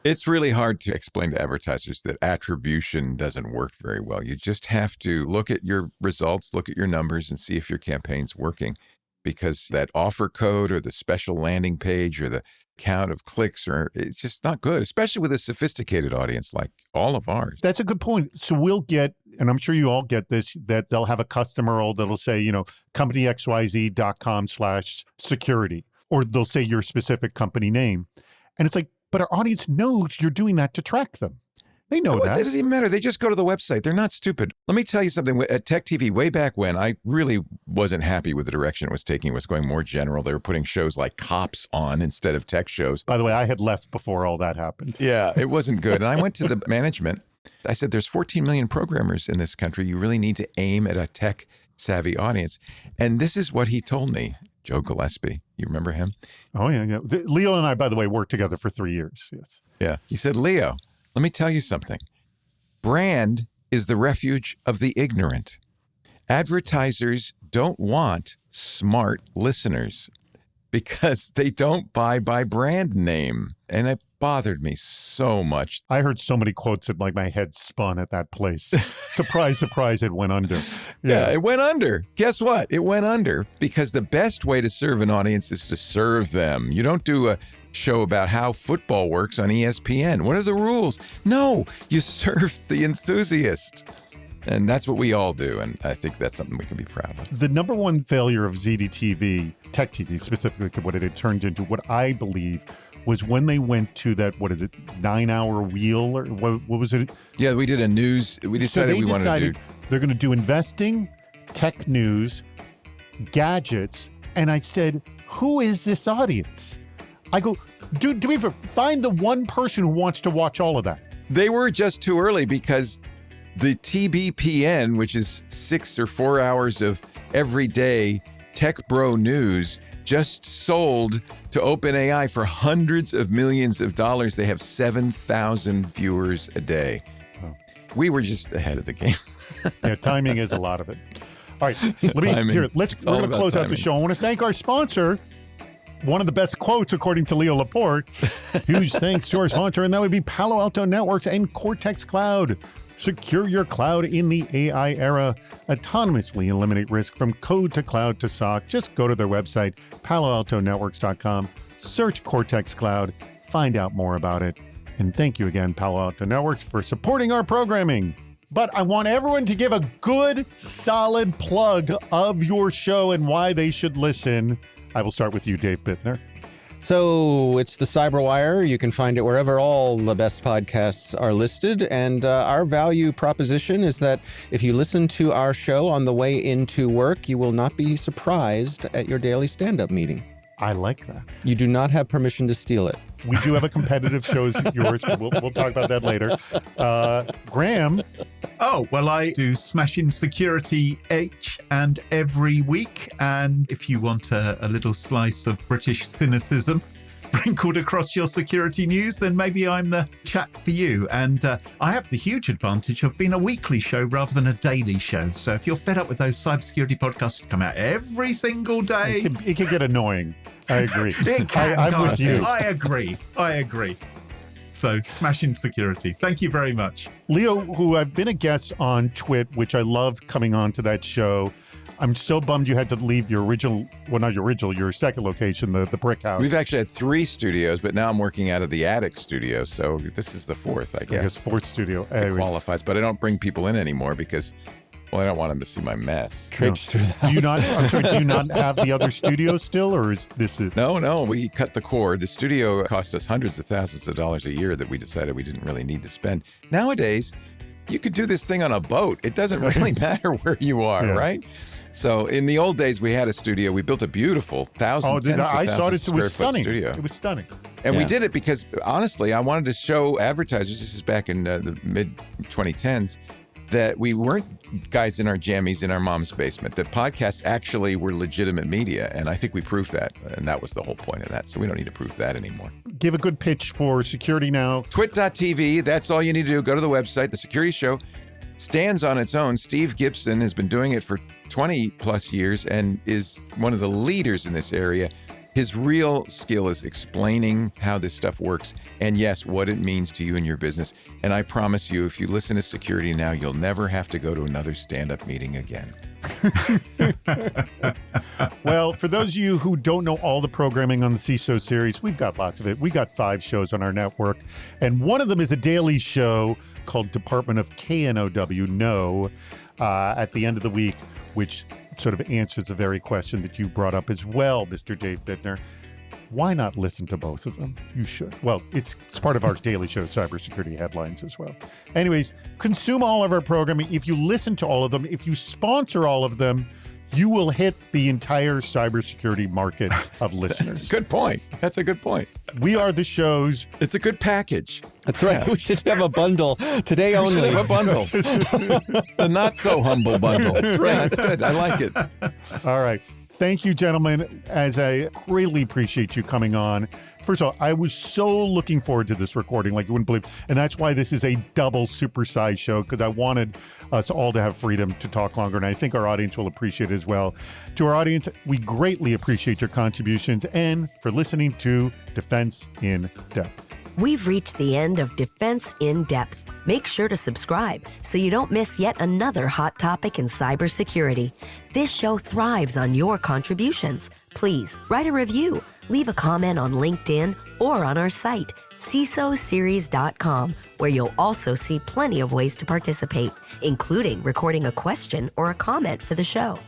It's really hard to explain to advertisers that attribution doesn't work very well. You just have to look at your results, look at your numbers, and see if your campaign's working. because that offer code or the special landing page or the count of clicks, or it's just not good, especially with a sophisticated audience like all of ours. That's a good point. So we'll get, and I'm sure you all get this, that they'll have a customer role that'll say, companyxyz.com/security, or they'll say your specific company name. And it's like, but our audience knows you're doing that to track them. They know that. It doesn't even matter. They just go to the website. They're not stupid. Let me tell you something. At Tech TV, way back when, I really wasn't happy with the direction it was taking. It was going more general. They were putting shows like Cops on instead of tech shows. By the way, I had left before all that happened. Yeah, it wasn't good. And I went to the management. I said, there's 14 million programmers in this country. You really need to aim at a tech-savvy audience. And this is what he told me. Joe Gillespie. You remember him? Oh, yeah. Leo and I, by the way, worked together for 3 years. Yes. Yeah. He said, Leo, let me tell you something. Brand is the refuge of the ignorant. Advertisers don't want smart listeners because they don't buy by brand name. And it bothered me so much. I heard so many quotes that like my head spun at that place. Surprise, surprise, it went under. Yeah, it went under. Guess what? It went under because the best way to serve an audience is to serve them. You don't do a show about how football works on ESPN. What are the rules? No, you serve the enthusiast. And that's what we all do. And I think that's something we can be proud of. The number one failure of ZDTV, Tech TV specifically, what it had turned into, what I believe was when they went to that, 9-hour wheel, or what was it? Yeah, we did a news. We decided we wanted to do. They're going to do investing, tech news, gadgets. And I said, who is this audience? I go, do we find the one person who wants to watch all of that? They were just too early because the TBPN, which is 6 or 4 hours of everyday tech bro news, just sold to OpenAI for hundreds of millions of dollars. They have 7,000 viewers a day. Oh. We were just ahead of the game. Yeah, timing is a lot of it. All right, we're going to close out the show. I want to thank our sponsor. One of the best quotes, according to Leo Laporte. Huge thanks to our sponsor, and that would be Palo Alto Networks and Cortex Cloud. Secure your cloud in the AI era. Autonomously eliminate risk from code to cloud to SOC. Just go to their website, paloaltonetworks.com, search Cortex Cloud, find out more about it. And thank you again, Palo Alto Networks, for supporting our programming. But I want everyone to give a good, solid plug of your show and why they should listen. I will start with you, Dave Bittner. So it's the Cyberwire. You can find it wherever all the best podcasts are listed. And our value proposition is that if you listen to our show on the way into work, you will not be surprised at your daily stand-up meeting. I like that. You do not have permission to steal it. We do have a competitive show as yours, but we'll talk about that later. Graham. Oh, well, I do Smashing Security each and every week. And if you want a little slice of British cynicism sprinkled across your security news, then maybe I'm the chap for you. And I have the huge advantage of being a weekly show rather than a daily show. So if you're fed up with those cybersecurity podcasts that come out every single day... It can get annoying. I agree. It can. I'm with you. I agree. So, Smashing Security. Thank you very much. Leo, who I've been a guest on Twit, which I love coming on to that show. I'm so bummed you had to leave your original, well, not your original, your second location, the brick house. We've actually had 3 studios, but now I'm working out of the attic studio. So this is the 4th, I guess. Fourth studio. It qualifies, but I don't bring people in anymore because, well, I don't want them to see my mess. Traipse through the house. Do you not have the other studio still, or is this it? No, we cut the cord. The studio cost us hundreds of thousands of dollars a year that we decided we didn't really need to spend. Nowadays, you could do this thing on a boat. It doesn't really matter where you are, right? So in the old days, we had a studio. We built a beautiful I saw it. It was stunning. Studio. It was stunning. And we did it because, honestly, I wanted to show advertisers, this is back in the mid-2010s, that we weren't guys in our jammies in our mom's basement, that podcasts actually were legitimate media. And I think we proved that. And that was the whole point of that. So we don't need to prove that anymore. Give a good pitch for security now. Twit.tv. That's all you need to do. Go to the website. The Security Show stands on its own. Steve Gibson has been doing it for 20 plus years and is one of the leaders in this area. His real skill is explaining how this stuff works and, yes, what it means to you and your business. And I promise you, if you listen to Security Now, you'll never have to go to another stand-up meeting again. Well, for those of you who don't know all the programming on the CISO series, we've got lots of it. We got 5 shows on our network, and one of them is a daily show called Department of KNOW, No, at the end of the week, which sort of answers the very question that you brought up as well, Mr. Dave Bittner. Why not listen to both of them? You should. Well, it's part of our daily show, Cybersecurity Headlines, as well. Anyways, consume all of our programming. If you listen to all of them, if you sponsor all of them, you will hit the entire cybersecurity market of listeners. That's a good point. That's a good point. We are the shows. It's a good package. That's right. We should have a bundle today only. We should have a bundle. The not so humble bundle. That's right. Yeah, that's good. I like it. All right. Thank you, gentlemen, as I really appreciate you coming on. First of all, I was so looking forward to this recording like you wouldn't believe. And that's why this is a double supersized show, because I wanted us all to have freedom to talk longer. And I think our audience will appreciate it as well. To our audience, we greatly appreciate your contributions and for listening to Defense in Depth. We've reached the end of Defense in Depth. Make sure to subscribe so you don't miss yet another hot topic in cybersecurity. This show thrives on your contributions. Please write a review, leave a comment on LinkedIn or on our site, CISOseries.com, where you'll also see plenty of ways to participate, including recording a question or a comment for the show.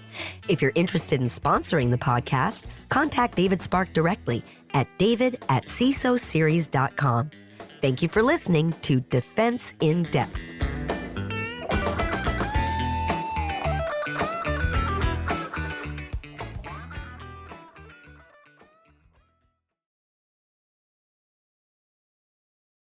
If you're interested in sponsoring the podcast, contact David Spark directly at david@CISOseries.com. Thank you for listening to Defense in Depth.